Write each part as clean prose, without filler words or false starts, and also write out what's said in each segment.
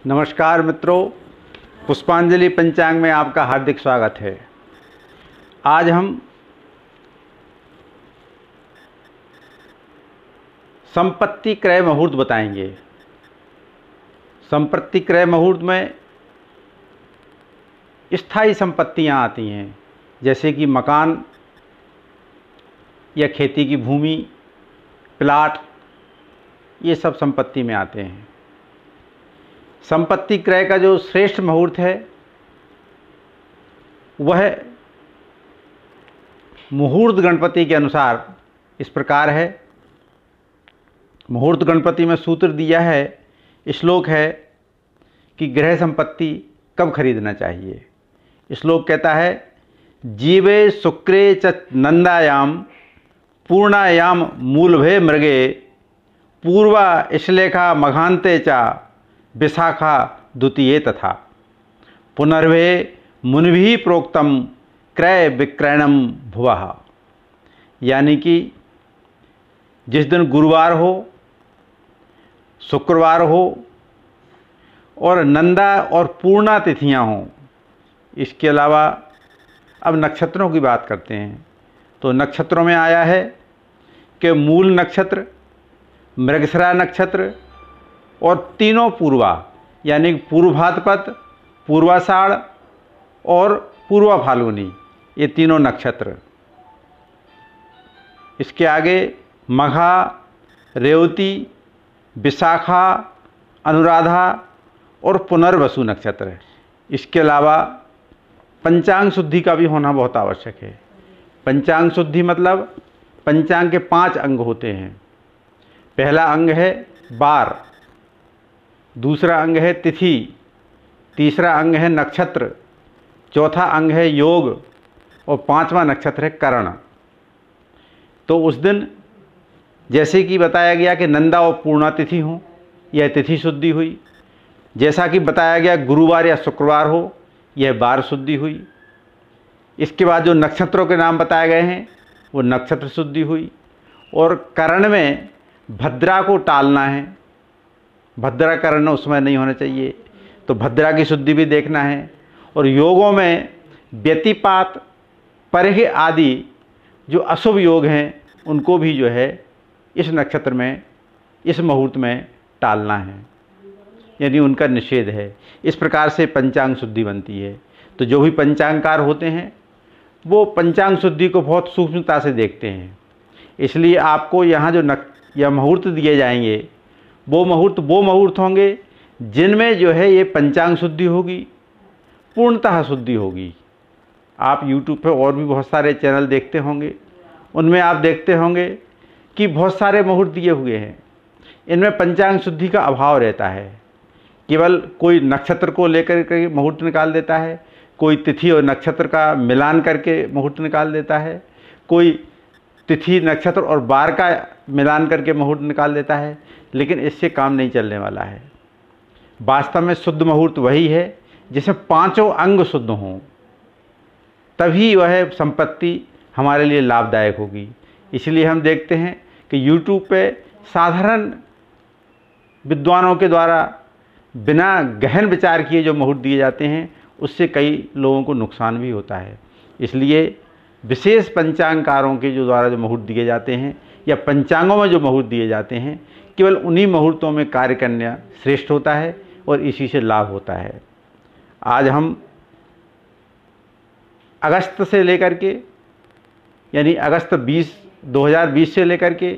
नमस्कार मित्रों, पुष्पांजलि पंचांग में आपका हार्दिक स्वागत है। आज हम संपत्ति क्रय मुहूर्त बताएंगे। संपत्ति क्रय मुहूर्त में स्थायी संपत्तियां आती हैं, जैसे कि मकान या खेती की भूमि, प्लाट, ये सब संपत्ति में आते हैं। संपत्ति क्रय का जो श्रेष्ठ मुहूर्त है वह मुहूर्त गणपति के अनुसार इस प्रकार है। मुहूर्त गणपति में सूत्र दिया है, श्लोक है कि गृह संपत्ति कब खरीदना चाहिए। श्लोक कहता है, जीवे शुक्रे च नंदायाम पूर्णायाम मूलभे मृगे पूर्वा श्लेखा मघान्ते चा विशाखा द्वितीये तथा पुनर्वे मुनिभिः प्रोक्तम क्रय विक्रयणम भुवः। यानी कि जिस दिन गुरुवार हो, शुक्रवार हो और नंदा और पूर्णा तिथियां हों, इसके अलावा अब नक्षत्रों की बात करते हैं। तो नक्षत्रों में आया है कि मूल नक्षत्र, मृगशिरा नक्षत्र और तीनों पूर्वा, यानी पूर्व भाद्रपद, पूर्वाषाढ़ और पूर्वा फाल्गुनी, ये तीनों नक्षत्र। इसके आगे मघा, रेवती, विशाखा, अनुराधा और पुनर्वसु नक्षत्र है। इसके अलावा पंचांग शुद्धि का भी होना बहुत आवश्यक है। पंचांग शुद्धि मतलब पंचांग के 5 अंग होते हैं। पहला अंग है बार, दूसरा अंग है तिथि, तीसरा अंग है नक्षत्र, चौथा अंग है योग और 5वां नक्षत्र है करण। तो उस दिन जैसे कि बताया गया कि नंदा और पूर्णा तिथि हो, यह तिथि शुद्धि हुई। जैसा कि बताया गया गुरुवार या शुक्रवार हो, यह बार शुद्धि हुई। इसके बाद जो नक्षत्रों के नाम बताए गए हैं वो नक्षत्र शुद्धि हुई। और करण में भद्रा को टालना है, भद्रा करण उसमें नहीं होना चाहिए, तो भद्रा की शुद्धि भी देखना है। और योगों में व्यतिपात, परिह आदि जो अशुभ योग हैं उनको भी जो है इस नक्षत्र में, इस मुहूर्त में टालना है, यानी उनका निषेध है। इस प्रकार से पंचांग शुद्धि बनती है। तो जो भी पंचांगकार होते हैं वो पंचांग शुद्धि को बहुत सूक्ष्मता से देखते हैं। इसलिए आपको यहाँ जो या मुहूर्त दिए जाएंगे वो मुहूर्त होंगे जिनमें जो है ये पंचांग शुद्धि होगी, पूर्णतः शुद्धि होगी। आप YouTube पे और भी बहुत सारे चैनल देखते होंगे, उनमें आप देखते होंगे कि बहुत सारे मुहूर्त दिए हुए हैं, इनमें पंचांग शुद्धि का अभाव रहता है। केवल कोई नक्षत्र को लेकर के मुहूर्त निकाल देता है, कोई तिथि और नक्षत्र का मिलान करके मुहूर्त निकाल देता है, कोई तिथि, नक्षत्र और बार का मिलान करके मुहूर्त निकाल देता है। लेकिन इससे काम नहीं चलने वाला है। वास्तव में शुद्ध मुहूर्त वही है जिसमें 5 अंग शुद्ध हों, तभी वह संपत्ति हमारे लिए लाभदायक होगी। इसलिए हम देखते हैं कि YouTube पे साधारण विद्वानों के द्वारा बिना गहन विचार किए जो मुहूर्त दिए जाते हैं उससे कई लोगों को नुकसान भी होता है। इसलिए विशेष पंचांगकारों के जो द्वारा जो मुहूर्त दिए जाते हैं या पंचांगों में जो मुहूर्त दिए जाते हैं, केवल उन्हीं मुहूर्तों में कार्य करना श्रेष्ठ होता है और इसी से लाभ होता है। आज हम अगस्त से लेकर के, यानी अगस्त 2020 से लेकर के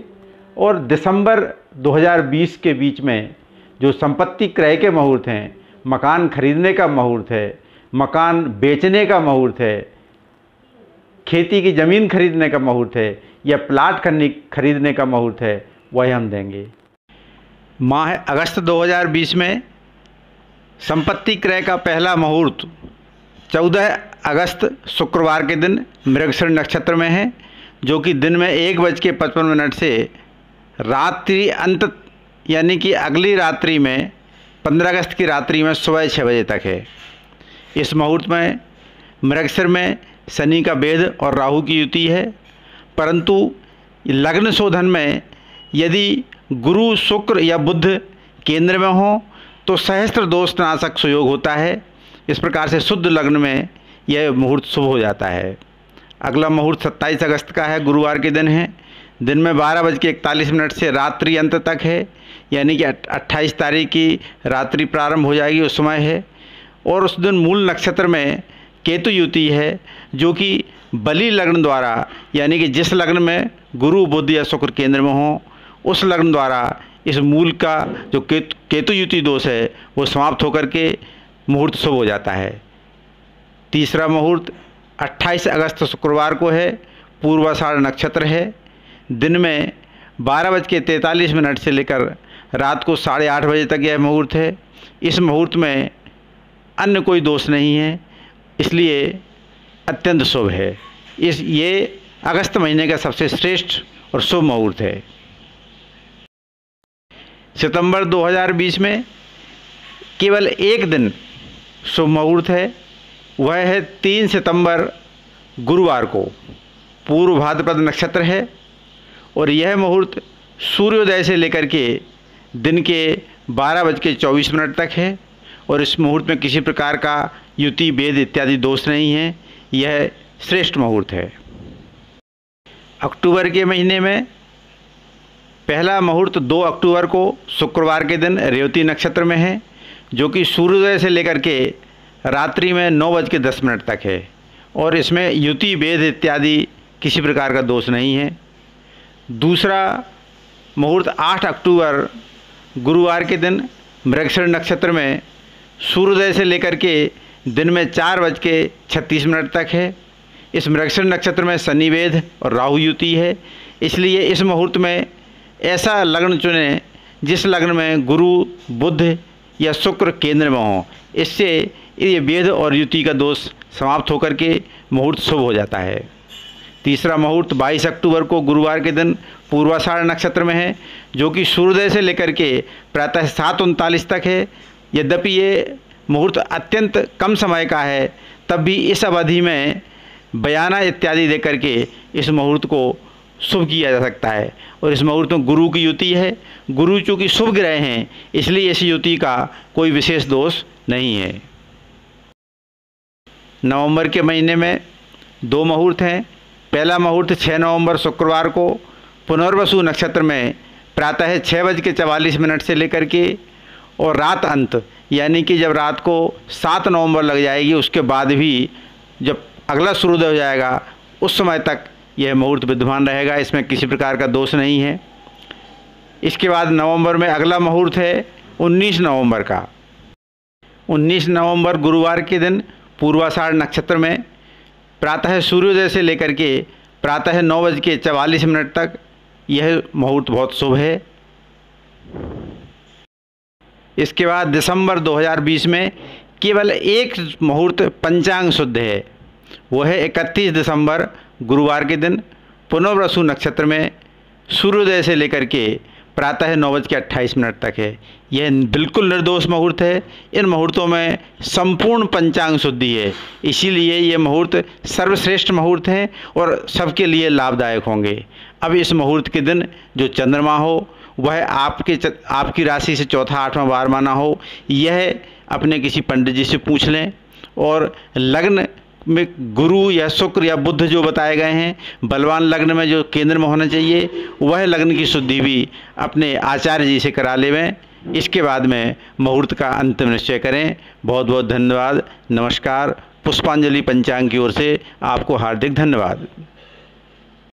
और दिसंबर 2020 के बीच में जो संपत्ति क्रय के मुहूर्त हैं, मकान खरीदने का मुहूर्त है, मकान बेचने का मुहूर्त है, खेती की ज़मीन खरीदने का मुहूर्त है या प्लाट खरीदने का मुहूर्त है, वही हम देंगे। माह अगस्त 2020 में संपत्ति क्रय का पहला मुहूर्त 14 अगस्त शुक्रवार के दिन मृगशिरा नक्षत्र में है, जो कि दिन में 1:55 से रात्रि अंत, यानी कि अगली रात्रि में 15 अगस्त की रात्रि में सुबह 6 बजे तक है। इस मुहूर्त में मृगशिरा में शनि का भेद और राहु की युति है, परंतु लग्न शोधन में यदि गुरु, शुक्र या बुध केंद्र में हो तो सहस्त्र दोष नाशक सुयोग होता है। इस प्रकार से शुद्ध लग्न में यह मुहूर्त शुभ हो जाता है। अगला मुहूर्त 27 अगस्त का है, गुरुवार के दिन है। दिन में 12:41 से रात्रि अंत तक है, यानी कि 28 तारीख की रात्रि प्रारंभ हो जाएगी, उस समय है। और उस दिन मूल नक्षत्र में केतु युति है, जो कि बली लग्न द्वारा, यानी कि जिस लग्न में गुरु बुध या शुक्र केंद्र में हो, उस लग्न द्वारा इस मूल का जो केतु युति दोष है वो समाप्त होकर के मुहूर्त शुभ हो जाता है। तीसरा मुहूर्त 28 अगस्त शुक्रवार को है, पूर्वाषाढ़ नक्षत्र है। दिन में 12:43 से लेकर रात को 8:30 बजे तक यह मुहूर्त है। इस मुहूर्त में अन्य कोई दोष नहीं है, इसलिए अत्यंत शुभ है। ये अगस्त महीने का सबसे श्रेष्ठ और शुभ मुहूर्त है। सितंबर 2020 में केवल एक दिन शुभ मुहूर्त है, वह है 3 सितंबर गुरुवार को। पूर्व भाद्रपद नक्षत्र है और यह मुहूर्त सूर्योदय से लेकर के दिन के 12:24 तक है। और इस मुहूर्त में किसी प्रकार का युति भेद इत्यादि दोष नहीं है, यह श्रेष्ठ मुहूर्त है। अक्टूबर के महीने में पहला मुहूर्त 2 अक्टूबर को शुक्रवार के दिन रेवती नक्षत्र में है, जो कि सूर्योदय से लेकर के रात्रि में 9:10 तक है। और इसमें युति भेद इत्यादि किसी प्रकार का दोष नहीं है। दूसरा मुहूर्त 8 अक्टूबर गुरुवार के दिन मृगशिर नक्षत्र में सूर्योदय से लेकर के दिन में 4:36 तक है। इस मृगशिर नक्षत्र में शनि भेद और राहु युति है, इसलिए इस मुहूर्त में ऐसा लग्न चुनें जिस लग्न में गुरु बुध या शुक्र केंद्र में हो। इससे ये भेद और युति का दोष समाप्त होकर के मुहूर्त शुभ हो जाता है। तीसरा मुहूर्त 22 अक्टूबर को गुरुवार के दिन पूर्वाषाढ़ नक्षत्र में है, जो कि सूर्योदय से लेकर के प्रातः 7:39 तक है। यद्यपि ये मुहूर्त अत्यंत कम समय का है, तब भी इस अवधि में बयाना इत्यादि दे करके इस मुहूर्त को शुभ किया जा सकता है। और इस मुहूर्त में गुरु की युति है। गुरु चूँकि शुभ ग्रह हैं, इसलिए इस युति का कोई विशेष दोष नहीं है। नवंबर के महीने में 2 मुहूर्त हैं। पहला मुहूर्त 6 नवंबर शुक्रवार को पुनर्वसु नक्षत्र में प्रातः 6:44 से लेकर के और रात अंत, यानी कि जब रात को 7 नवंबर लग जाएगी, उसके बाद भी जब अगला सूर्योदय हो जाएगा उस समय तक यह मुहूर्त विद्यमान रहेगा। इसमें किसी प्रकार का दोष नहीं है। इसके बाद नवंबर में अगला मुहूर्त है 19 नवंबर का। 19 नवंबर गुरुवार के दिन पूर्वाषाढ़ नक्षत्र में प्रातः सूर्योदय से लेकर के प्रातः 9:44 तक यह मुहूर्त बहुत शुभ है। इसके बाद दिसंबर 2020 में केवल एक मुहूर्त पंचांग शुद्ध है, वो है 31 दिसंबर गुरुवार के दिन पुनर्वसु नक्षत्र में सूर्योदय से लेकर के प्रातः 9:28 तक है। यह बिल्कुल निर्दोष मुहूर्त है। इन मुहूर्तों में संपूर्ण पंचांग शुद्धि है, इसीलिए ये मुहूर्त सर्वश्रेष्ठ मुहूर्त हैं और सबके लिए लाभदायक होंगे। अब इस मुहूर्त के दिन जो चंद्रमा हो वह आपकी राशि से चौथा 8वां बार माना हो, यह अपने किसी पंडित जी से पूछ लें। और लग्न में गुरु या शुक्र या बुध जो बताए गए हैं, बलवान लग्न में जो केंद्र में होना चाहिए, वह लग्न की शुद्धि भी अपने आचार्य जी से करा लेवें। इसके बाद में मुहूर्त का अंतिम निश्चय करें। बहुत बहुत धन्यवाद। नमस्कार। पुष्पांजलि पंचांग की ओर से आपको हार्दिक धन्यवाद।